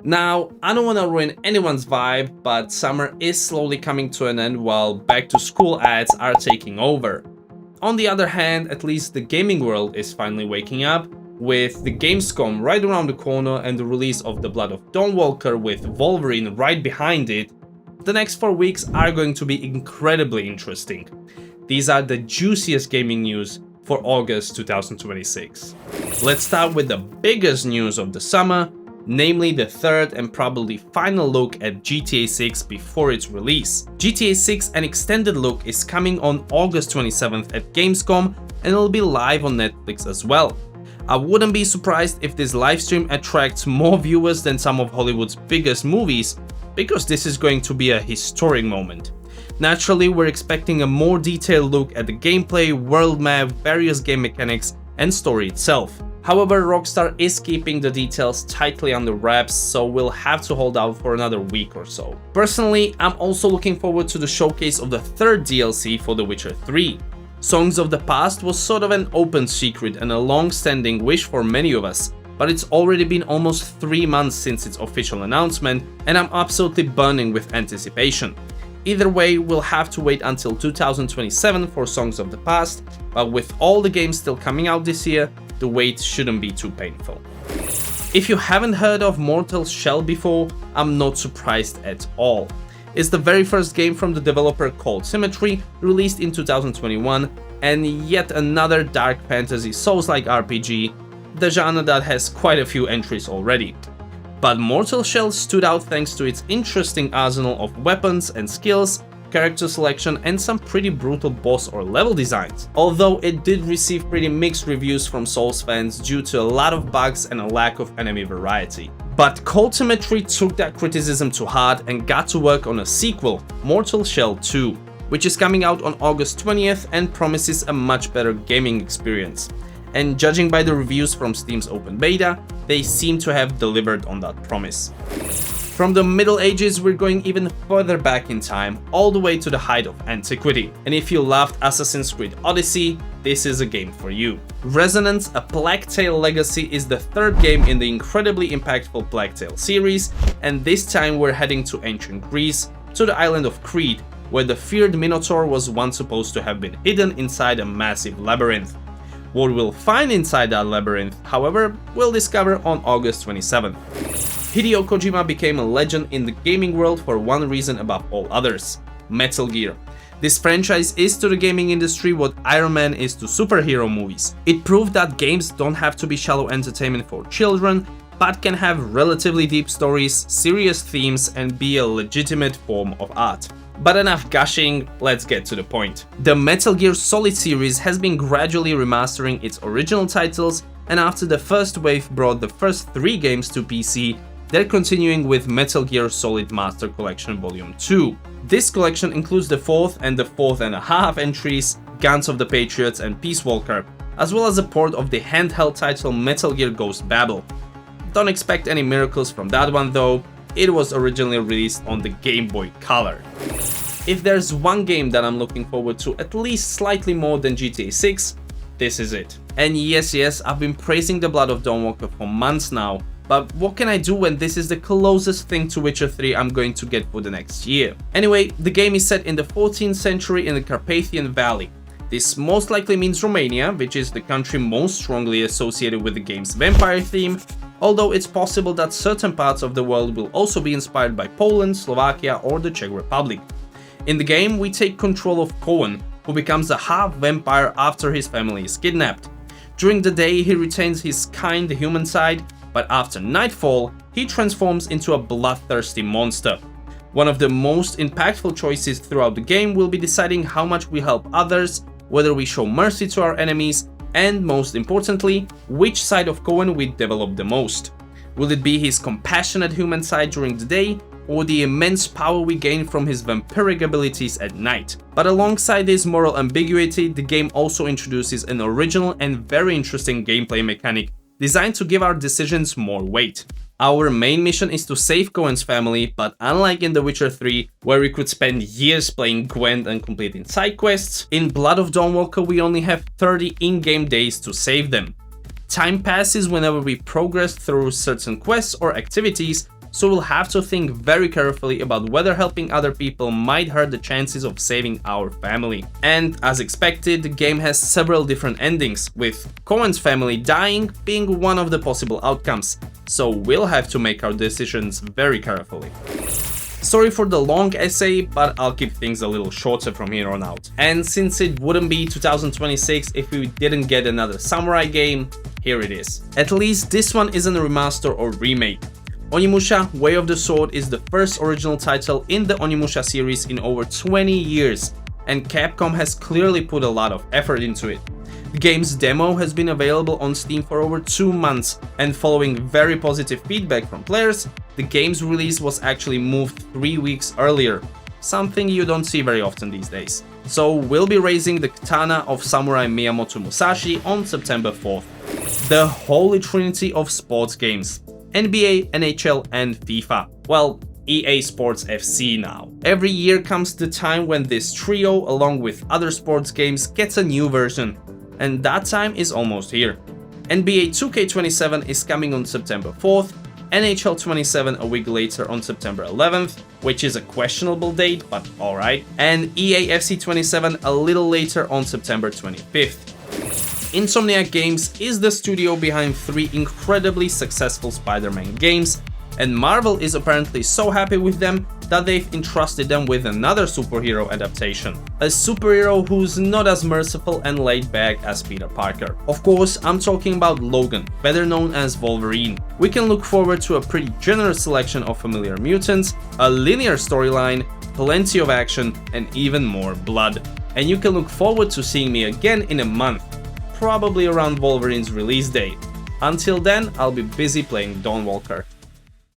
Now, I don't want to ruin anyone's vibe, but summer is slowly coming to an end while back to school ads are taking over. On the other hand, at least the gaming world is finally waking up, with the Gamescom right around the corner and the release of the Blood of Dawnwalker with Wolverine right behind it. The next 4 weeks are going to be incredibly interesting. These are the juiciest gaming news for August 2026. Let's start with the biggest news of the summer, namely the third and probably final look at GTA 6 before its release. GTA 6 an extended look is coming on August 27th at Gamescom and it'll be live on Netflix as well. I wouldn't be surprised if this livestream attracts more viewers than some of Hollywood's biggest movies, because this is going to be a historic moment. Naturally, we're expecting a more detailed look at the gameplay, world map, various game mechanics, and story itself. However, Rockstar is keeping the details tightly under wraps, so we'll have to hold out for another week or so. Personally, I'm also looking forward to the showcase of the third DLC for The Witcher 3. Songs of the Past was sort of an open secret and a long-standing wish for many of us, but it's already been almost 3 months since its official announcement, and I'm absolutely burning with anticipation. Either way, we'll have to wait until 2027 for Songs of the Past, but with all the games still coming out this year, the wait shouldn't be too painful. If you haven't heard of Mortal Shell before, I'm not surprised at all. It's the very first game from the developer called Symmetry, released in 2021, and yet another dark fantasy Souls-like RPG, the genre that has quite a few entries already. But Mortal Shell stood out thanks to its interesting arsenal of weapons and skills, character selection, and some pretty brutal boss or level designs. Although it did receive pretty mixed reviews from Souls fans due to a lot of bugs and a lack of enemy variety. But Cold Symmetry took that criticism to heart and got to work on a sequel, Mortal Shell 2, which is coming out on August 20th and promises a much better gaming experience. And judging by the reviews from Steam's open beta, they seem to have delivered on that promise. From the Middle Ages, we're going even further back in time, all the way to the height of antiquity. And if you loved Assassin's Creed Odyssey, this is a game for you. Resonance: A Plague Tale Legacy is the third game in the incredibly impactful Plague Tale series, and this time we're heading to ancient Greece, to the island of Crete, where the feared Minotaur was once supposed to have been hidden inside a massive labyrinth. What we'll find inside that labyrinth, however, we'll discover on August 27th. Hideo Kojima became a legend in the gaming world for one reason above all others: Metal Gear. This franchise is to the gaming industry what Iron Man is to superhero movies. It proved that games don't have to be shallow entertainment for children, but can have relatively deep stories, serious themes, and be a legitimate form of art. But enough gushing, let's get to the point. The Metal Gear Solid series has been gradually remastering its original titles, and after the first wave brought the first 3 games to PC, they're continuing with Metal Gear Solid Master Collection Volume 2. This collection includes the 4th and the 4th and a half entries, Guns of the Patriots and Peace Walker, as well as a port of the handheld title Metal Gear Ghost Babel. Don't expect any miracles from that one though, it was originally released on the Game Boy Color. If there's one game that I'm looking forward to at least slightly more than GTA 6, this is it. And yes, I've been praising the Blood of Dawnwalker for months now, but what can I do when this is the closest thing to Witcher 3 I'm going to get for the next year? Anyway, the game is set in the 14th century in the Carpathian Valley. This most likely means Romania, which is the country most strongly associated with the game's vampire theme, although it's possible that certain parts of the world will also be inspired by Poland, Slovakia, or the Czech Republic. In the game, we take control of Cohen, who becomes a half-vampire after his family is kidnapped. During the day, he retains his kind human side, but after nightfall, he transforms into a bloodthirsty monster. One of the most impactful choices throughout the game will be deciding how much we help others, whether we show mercy to our enemies, and most importantly, which side of Cohen we develop the most. Will it be his compassionate human side during the day, or the immense power we gain from his vampiric abilities at night? But alongside this moral ambiguity, the game also introduces an original and very interesting gameplay mechanic designed to give our decisions more weight. Our main mission is to save Cohen's family, but unlike in The Witcher 3, where we could spend years playing Gwent and completing side quests, in Blood of Dawnwalker we only have 30 in-game days to save them. Time passes whenever we progress through certain quests or activities, so we'll have to think very carefully about whether helping other people might hurt the chances of saving our family. And as expected, the game has several different endings, with Cohen's family dying being one of the possible outcomes, so we'll have to make our decisions very carefully. Sorry for the long essay, but I'll keep things a little shorter from here on out. And since it wouldn't be 2026 if we didn't get another samurai game, here it is. At least this one isn't a remaster or remake. Onimusha Way of the Sword is the first original title in the Onimusha series in over 20 years, and Capcom has clearly put a lot of effort into it. The game's demo has been available on Steam for over 2 months, and following very positive feedback from players, the game's release was actually moved 3 weeks earlier, something you don't see very often these days. So we'll be raising the katana of Samurai Miyamoto Musashi on September 4th. The holy trinity of sports games: NBA, NHL, and FIFA. Well, EA Sports FC now. Every year comes the time when this trio, along with other sports games, gets a new version. And that time is almost here. NBA 2K27 is coming on September 4th, NHL 27 a week later on September 11th, which is a questionable date, but alright, and EA FC 27 a little later on September 25th. Insomniac Games is the studio behind 3 incredibly successful Spider-Man games, and Marvel is apparently so happy with them that they've entrusted them with another superhero adaptation. A superhero who's not as merciful and laid back as Peter Parker. Of course, I'm talking about Logan, better known as Wolverine. We can look forward to a pretty generous selection of familiar mutants, a linear storyline, plenty of action, and even more blood. And you can look forward to seeing me again in a month, probably around Wolverine's release date. Until then, I'll be busy playing Dawnwalker.